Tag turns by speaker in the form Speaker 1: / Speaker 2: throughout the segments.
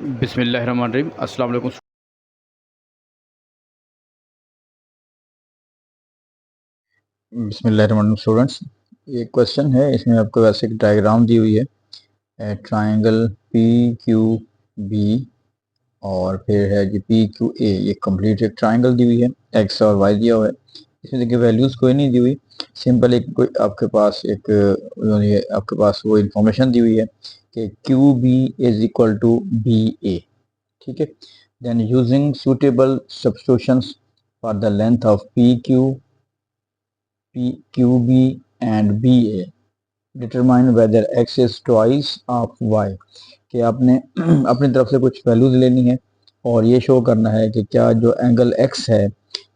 Speaker 1: बिस्मिल्लाहिर्रहमानिर्रहीम। अस्सलाम वालेकुम।
Speaker 2: बिस्मिल्लाहिर्रहमानिर्रहीम स्टूडेंट्स, ये क्वेश्चन है। इसमें आपको वैसे एक डायग्राम दी हुई है, ट्राइंगल पी क्यू बी और फिर है जी पी क्यू ए। ये कंप्लीट एक ट्राइंगल दी हुई है, एक्स और वाई दिया हुआ है। इसमें देखिए वैल्यूज कोई नहीं दी हुई, सिंपल एक कोई आपके पास एक आपके पास वो इंफॉर्मेशन दी हुई है कि Q B is equal to B A. ठीक है, then using suitable substitutions for the length of P Q QB and BA determine whether x is twice of y। कि आपने अपनी तरफ से कुछ वैल्यूज लेनी है और ये शो करना है कि क्या जो एंगल x है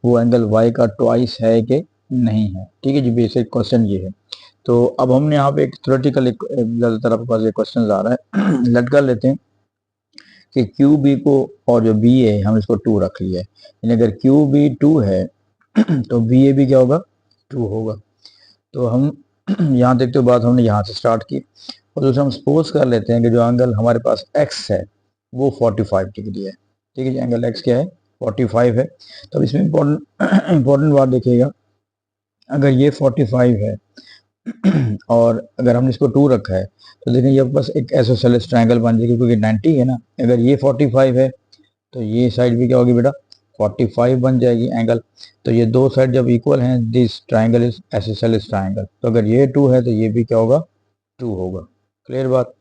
Speaker 2: वो एंगल y का ट्वाइस है कि नहीं है। ठीक है जी, बेसिक क्वेश्चन ये है। तो अब हमने यहाँ पे एक थ्योरेटिकल ज़्यादातर आपके पास ये क्वेश्चन आ रहा है लेट कर लेते हैं कि क्यू बी को और जो बी ए हम इसको 2 रख लिया है, यानी अगर क्यू बी 2 है तो बी ए भी क्या होगा, 2 होगा। तो हम यहाँ देखते हो बात हमने यहाँ से स्टार्ट की और दूसरा हम सपोज कर लेते हैं कि जो एंगल हमारे पास x है वो 45 डिग्री है। ठीक है जी, एंगल x क्या है, 45 है। तो इसमें इम्पोर्टेंट बात देखिएगा, अगर ये 45 है और अगर हमने इसको 2 रखा है तो देखिए ये बस एक एसोसेलेस ट्रायंगल बन जाएगी क्योंकि 90 है ना। अगर ये 45 है तो ये साइड भी क्या होगी बेटा, 45 बन जाएगी एंगल। तो ये दो साइड जब इक्वल हैं, दिस ट्राइंगल इज एसोसेलेस ट्राइंगल। तो अगर ये 2 है तो ये भी क्या होगा, 2 होगा। क्लियर बात।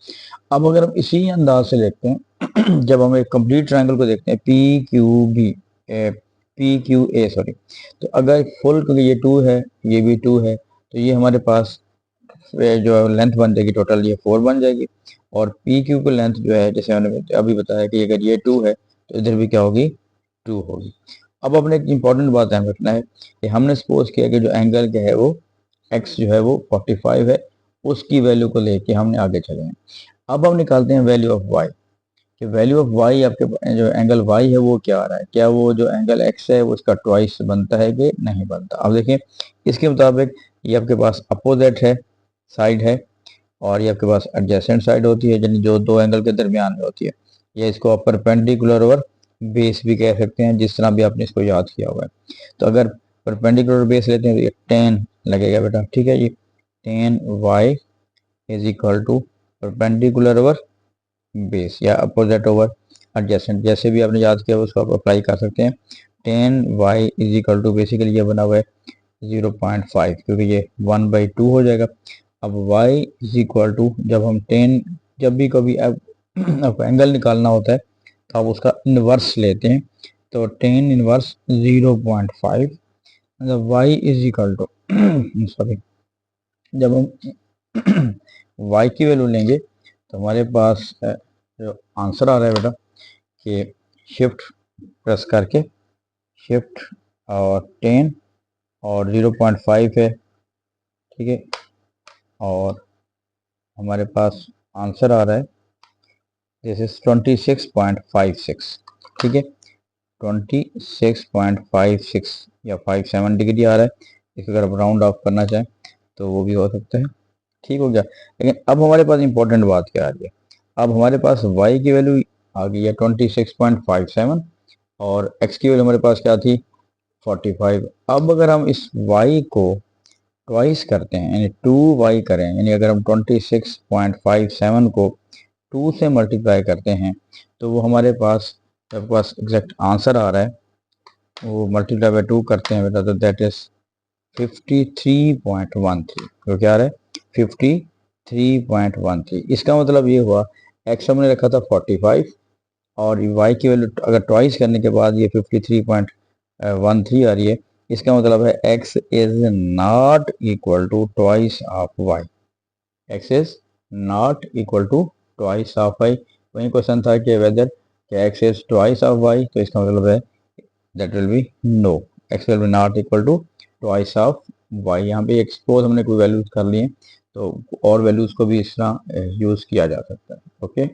Speaker 2: अब अगर हम इसी अंदाज से देखते हैं जब हम एक कंप्लीट ट्राइंगल को देखते हैं पी क्यू ए सॉरी, तो अगर फुल, क्योंकि ये 2 है ये भी 2 है, तो ये हमारे पास जो लेंथ बन जाएगी टोटल ये 4 बन जाएगी। और पी क्यू की लेंथ जो है, जैसे मैंने अभी बताया कि अगर ये 2 है तो इधर भी क्या होगी, 2 होगी। अब अपने एक इंपॉर्टेंट बात ध्यान रखना है कि हमने सपोज किया कि जो एंगल क्या है वो x जो है वो 45 है, उसकी वैल्यू को लेके हमने आगे चले हैं। अब हम निकालते हैं वैल्यू ऑफ y, कि वैल्यू ऑफ y आपके जो एंगल y है वो क्या आ रहा है, क्या वो जो एंगल x है वो उसका ट्वाइस बनता है कि नहीं बनता। अब देखिए इसके मुताबिक ये आपके पास अपोजिट है साइड है और ये आपके पास एडजेसेंट साइड होती है, यानी जो दो एंगल के दरमियान में होती है। ये इसको आप परपेंडिकुलर और बेस भी कह सकते हैं, जिस तरह भी आपने इसको याद किया हुआ है। तो अगर परपेंडिकुलर बेस लेते हैं तो ये 10 लगेगा बेटा। ठीक है जी, 10 y is equal to perpendicular over base या अपोजिट ओवर एडजेसेंट, जैसे भी आपने याद किया उसको आप अप्लाई कर सकते हैं। 10 y is equal to basically ये बना हुआ है 0.5, क्योंकि ये 1/2 हो जाएगा। अब y इज इक्वल टू, जब हम 10, जब भी कभी आप एंगल निकालना होता है तो आप उसका इनवर्स लेते हैं। तो 10 इनवर्स 0.5, मतलब y is equal to sorry, जब हम y की वैल्यू लेंगे तो हमारे पास जो आंसर आ रहा है बेटा कि शिफ्ट प्रेस करके, शिफ्ट और 10 और 0.5 है। ठीक है, और हमारे पास आंसर आ रहा है दिस इज 26.56। ठीक है, 26.56 या 57 डिग्री आ रहा है। इसको अगर आप राउंड ऑफ करना चाहें तो वो भी हो सकता है। ठीक हो गया। लेकिन अब हमारे पास इंपॉर्टेंट बात क्या आ रही है, अब हमारे पास y की वैल्यू आ गई है 26.57 और x की वैल्यू हमारे पास क्या थी, 45। अब अगर हम इस y को ट्वाइस करते हैं यानी 2y करें, यानी अगर हम 26.57 को 2 से मल्टीप्लाई करते हैं तो वो हमारे पास एग्जैक्ट आंसर आ रहा है, वो मल्टीप्लाई बाय 2 करते हैं बेटा तो दैट इज 53.13। तो क्या आ रहा है, 53.13। इसका मतलब ये हुआ x हमने रखा था 45 और y की वैल्यू अगर ट्वाइस करने के बाद ये 53.13 आ रही है। इसका मतलब है x is not equal to twice of y, x is not equal to twice of y। वही क्वेश्चन था कि whether x is twice of y, तो इसका मतलब है that will be no, x will be not equal to twice of y। यहाँ पे expose हमने कोई वैल्यूज कर लिए तो और वैल्यूज को भी इस तरह यूज किया जा सकता है। ओके।